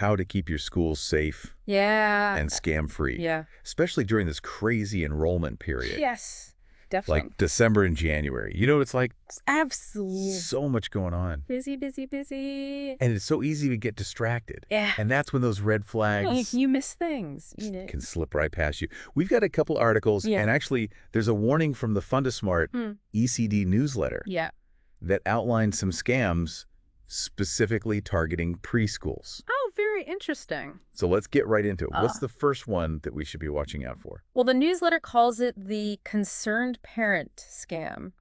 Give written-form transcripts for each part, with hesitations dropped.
how to keep your schools safe Yeah. and scam-free. Yeah. Especially during this crazy enrollment period. Yes, definitely. Like December and January. You know, it's like Absolutely. so much going on. Busy, busy, busy. And it's so easy to get distracted. Yeah. And that's when those red flags You miss things. can slip right past you. We've got a couple articles, and actually there's a warning from the FundASmart ECD newsletter that outlines some scams specifically targeting preschools. Oh, very interesting. So let's get right into it. What's the first one that we should be watching out for? Well, the newsletter calls it the concerned parent scam.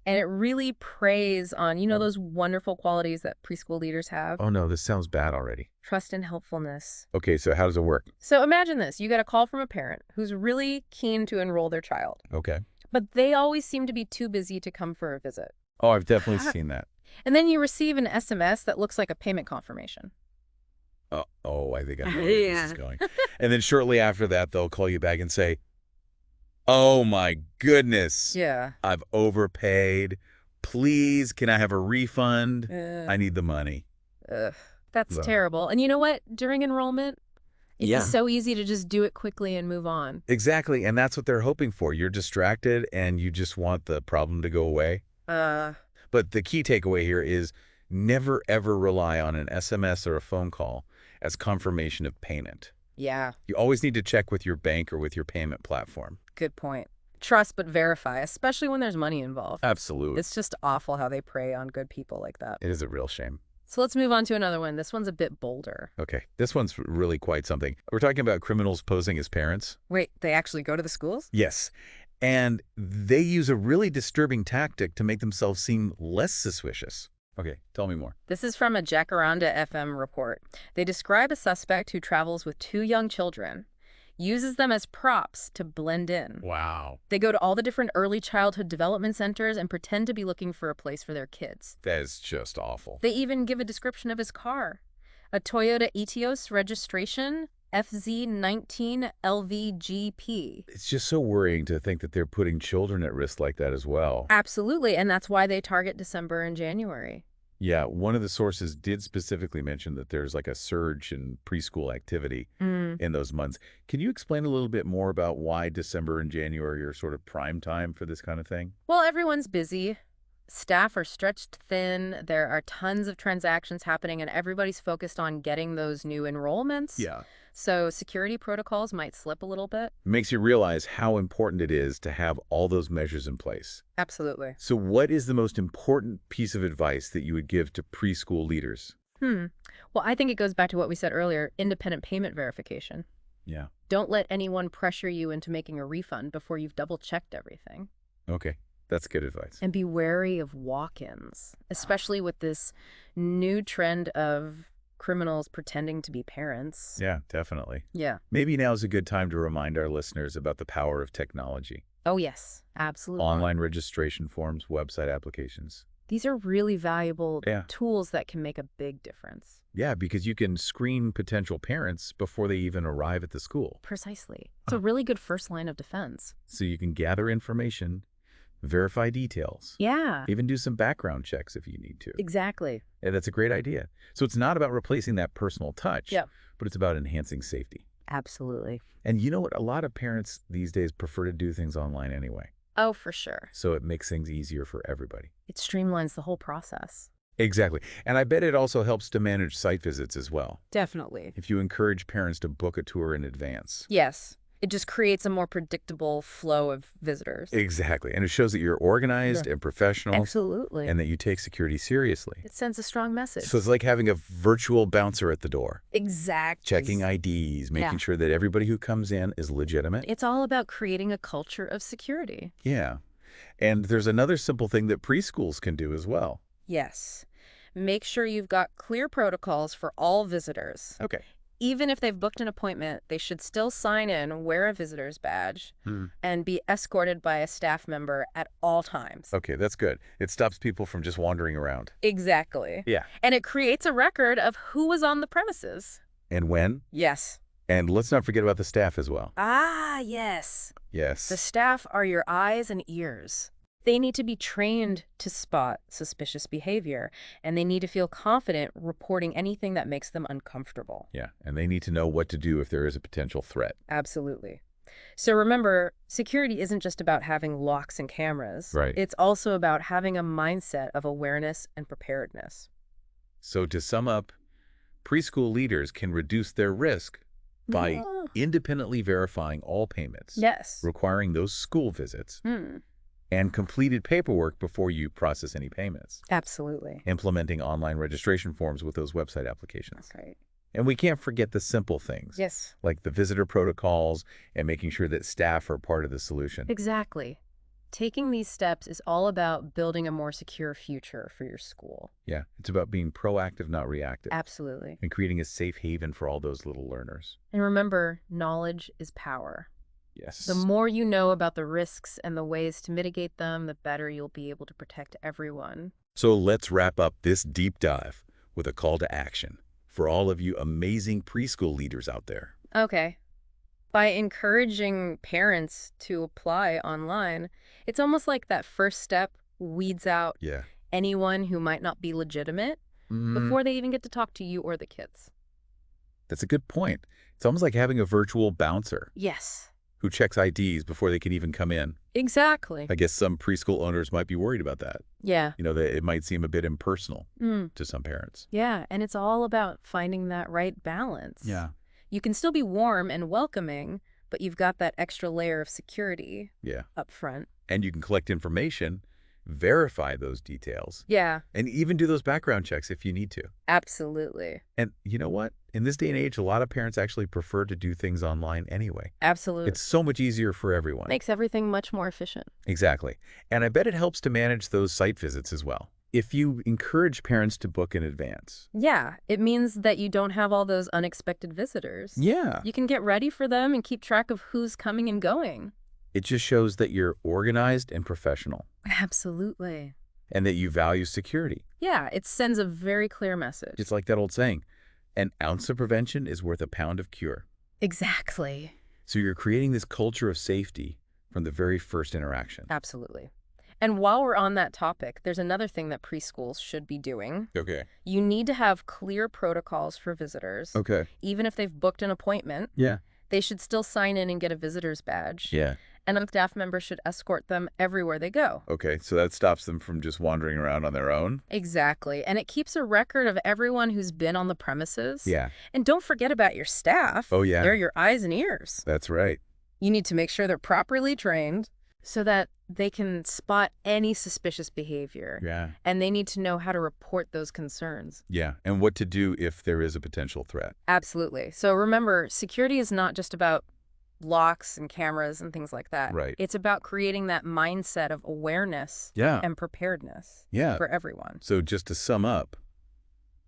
And it really preys on, those wonderful qualities that preschool leaders have. Oh, no, this sounds bad already. Trust and helpfulness. Okay, so how does it work? So imagine this. You get a call from a parent who's really keen to enroll their child. Okay. But they always seem to be too busy to come for a visit. Oh, I've definitely seen that. And then you receive an SMS that looks like a payment confirmation. Oh, I think I know where this is going. And then shortly after that, they'll call you back and say, oh, my goodness. Yeah. I've overpaid. Please, can I have a refund? I need the money. That's terrible. And you know what? During enrollment, it's so easy to just do it quickly and move on. Exactly. And that's what they're hoping for. You're distracted and you just want the problem to go away. But the key takeaway here is never, ever rely on an SMS or a phone call as confirmation of payment. Yeah. You always need to check with your bank or with your payment platform. Good point. Trust but verify, especially when there's money involved. Absolutely. It's just awful how they prey on good people like that. It is a real shame. So let's move on to another one. This one's a bit bolder. Okay. This one's really quite something. We're talking about criminals posing as parents. Wait, they actually go to the schools? Yes. And they use a really disturbing tactic to make themselves seem less suspicious. Okay, tell me more. This is from a Jacaranda FM report. They describe a suspect who travels with 2 young children, uses them as props to blend in. Wow. They go to all the different early childhood development centers and pretend to be looking for a place for their kids. That is just awful. They even give a description of his car. A Toyota Etios registration, FZ19LVGP. It's just so worrying to think that they're putting children at risk like that as well. Absolutely, and that's why they target December and January. Yeah, one of the sources did specifically mention that there's like a surge in preschool activity in those months. Can you explain a little bit more about why December and January are sort of prime time for this kind of thing? Well, everyone's busy. Staff are stretched thin. There are tons of transactions happening, and everybody's focused on getting those new enrollments. Yeah. So security protocols might slip a little bit. Makes you realize how important it is to have all those measures in place. Absolutely. So what is the most important piece of advice that you would give to preschool leaders? Well, I think it goes back to what we said earlier, independent payment verification. Yeah. Don't let anyone pressure you into making a refund before you've double-checked everything. Okay. That's good advice. And be wary of walk-ins, especially with this new trend of criminals pretending to be parents. Yeah, definitely. Yeah. Maybe now's a good time to remind our listeners about the power of technology. Oh, yes, absolutely. Online registration forms, website applications. These are really valuable tools that can make a big difference. Yeah, because you can screen potential parents before they even arrive at the school. Precisely. It's a really good first line of defense. So you can gather information, verify details. Yeah. Even do some background checks if you need to. Exactly. Yeah, that's a great idea. So it's not about replacing that personal touch, but it's about enhancing safety. Absolutely. And you know what? A lot of parents these days prefer to do things online anyway. Oh, for sure. So it makes things easier for everybody. It streamlines the whole process. Exactly. And I bet it also helps to manage site visits as well. Definitely. If you encourage parents to book a tour in advance. Yes. It just creates a more predictable flow of visitors. Exactly. And it shows that you're organized and professional. Absolutely. And that you take security seriously. It sends a strong message. So it's like having a virtual bouncer at the door. Exactly. Checking IDs, making sure that everybody who comes in is legitimate. It's all about creating a culture of security. Yeah. And there's another simple thing that preschools can do as well. Yes. Make sure you've got clear protocols for all visitors. Okay. Even if they've booked an appointment, they should still sign in, wear a visitor's badge, and be escorted by a staff member at all times. Okay, that's good. It stops people from just wandering around. Exactly. Yeah. And it creates a record of who was on the premises. And when? Yes. And let's not forget about the staff as well. Ah, yes. Yes. The staff are your eyes and ears. They need to be trained to spot suspicious behavior, and they need to feel confident reporting anything that makes them uncomfortable. Yeah, and they need to know what to do if there is a potential threat. Absolutely. So remember, security isn't just about having locks and cameras. Right. It's also about having a mindset of awareness and preparedness. So to sum up, preschool leaders can reduce their risk by independently verifying all payments, Yes. requiring those school visits, Hmm. and completed paperwork before you process any payments, Absolutely. implementing online registration forms with those website applications. That's right. And we can't forget the simple things, Yes. like the visitor protocols and making sure that staff are part of the solution. Exactly. Taking these steps is all about building a more secure future for your school. Yeah, it's about being proactive, not reactive, Absolutely. and creating a safe haven for all those little learners. And remember, knowledge is power. Yes. The more you know about the risks and the ways to mitigate them, the better you'll be able to protect everyone. So let's wrap up this deep dive with a call to action for all of you amazing preschool leaders out there. Okay. By encouraging parents to apply online, it's almost like that first step weeds out Yeah. anyone who might not be legitimate Mm, before they even get to talk to you or the kids. that's a good point. It's almost like having a virtual bouncer Yes, who checks IDs before they can even come in. exactly. I guess some preschool owners might be worried about that. Yeah. That it might seem a bit impersonal Mm. to some parents. Yeah, and it's all about finding that right balance. You can still be warm and welcoming, but you've got that extra layer of security Yeah. up front. And you can collect information, verify those details, Yeah, and even do those background checks if you need to. absolutely. And you know what? In this day and age, a lot of parents actually prefer to do things online anyway. Absolutely. It's so much easier for everyone. Makes everything much more efficient. Exactly. And I bet it helps to manage those site visits as well. If you encourage parents to book in advance. Yeah, it means that you don't have all those unexpected visitors. Yeah. You can get ready for them and keep track of who's coming and going. It just shows that you're organized and professional Absolutely. and that you value security. Yeah, it sends a very clear message. It's like that old saying, an ounce of prevention is worth a pound of cure. Exactly. So you're creating this culture of safety from the very first interaction. Absolutely. And while we're on that topic, there's another thing that preschools should be doing. Okay. You need to have clear protocols for visitors. Okay. Even if they've booked an appointment, Yeah. they should still sign in and get a visitor's badge. Yeah. And a staff member should escort them everywhere they go. Okay. So that stops them from just wandering around on their own. Exactly. And it keeps a record of everyone who's been on the premises. Yeah. And don't forget about your staff. Oh, yeah. They're your eyes and ears. That's right. You need to make sure they're properly trained so that they can spot any suspicious behavior. Yeah. And they need to know how to report those concerns. Yeah. And what to do if there is a potential threat. Absolutely. So remember, security is not just about locks and cameras and things like that. Right. It's about creating that mindset of awareness Yeah. and preparedness Yeah. for everyone. So just to sum up,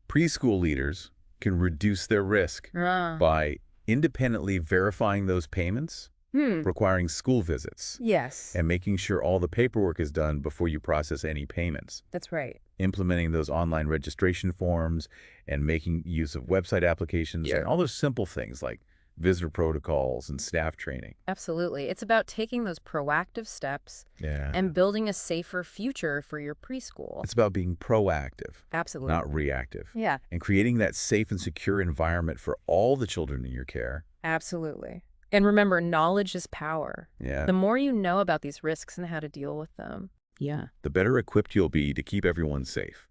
preschool leaders can reduce their risk by independently verifying those payments, requiring school visits, Yes. and making sure all the paperwork is done before you process any payments, That's right. implementing those online registration forms, and making use of website applications, and all those simple things like visitor protocols and staff training. Absolutely. It's about taking those proactive steps Yeah. and building a safer future for your preschool. It's about being proactive, Absolutely. not reactive, Yeah, and creating that safe and secure environment for all the children in your care. absolutely. And remember, knowledge is power. Yeah. The more you know about these risks and how to deal with them. Yeah. The better equipped you'll be to keep everyone safe.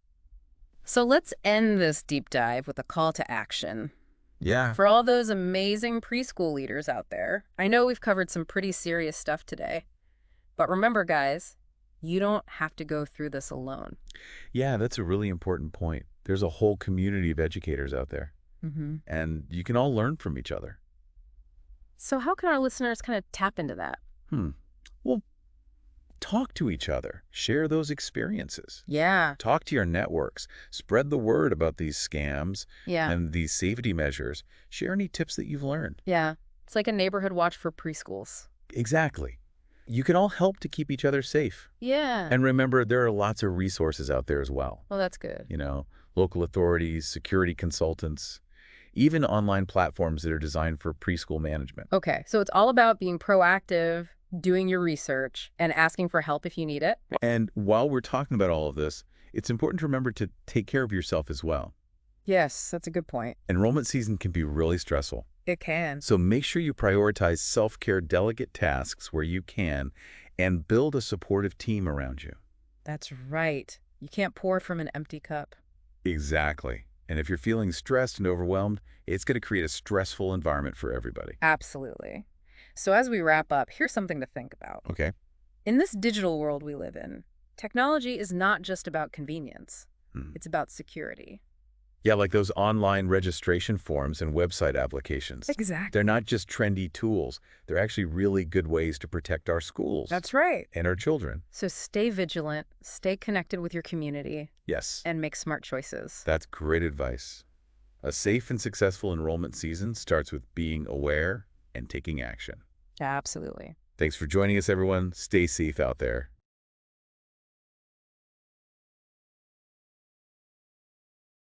So let's end this deep dive with a call to action. Yeah. For all those amazing preschool leaders out there, I know we've covered some pretty serious stuff today. But remember, guys, you don't have to go through this alone. Yeah, that's a really important point. There's a whole community of educators out there, and you can all learn from each other. So how can our listeners kind of tap into that? Well, talk to each other. Share those experiences. Yeah. Talk to your networks. Spread the word about these scams Yeah. and these safety measures. Share any tips that you've learned. Yeah. It's like a neighborhood watch for preschools. Exactly. You can all help to keep each other safe. Yeah. And remember, there are lots of resources out there as well. Well, that's good. Local authorities, security consultants, even online platforms that are designed for preschool management. Okay. So it's all about being proactive, doing your research, and asking for help if you need it. And while we're talking about all of this, it's important to remember to take care of yourself as well. Yes, that's a good point. Enrollment season can be really stressful. It can. So make sure you prioritize self-care delegate tasks where you can and build a supportive team around you. That's right. You can't pour from an empty cup. Exactly. And if you're feeling stressed and overwhelmed, it's going to create a stressful environment for everybody. Absolutely. So as we wrap up, here's something to think about. Okay. In this digital world we live in, technology is not just about convenience. Hmm. It's about security. Yeah, like those online registration forms and website applications. Exactly. They're not just trendy tools. They're actually really good ways to protect our schools. That's right. And our children. So stay vigilant, stay connected with your community, Yes. and make smart choices. That's great advice. A safe and successful enrollment season starts with being aware and taking action. Absolutely. Thanks for joining us, everyone. Stay safe out there.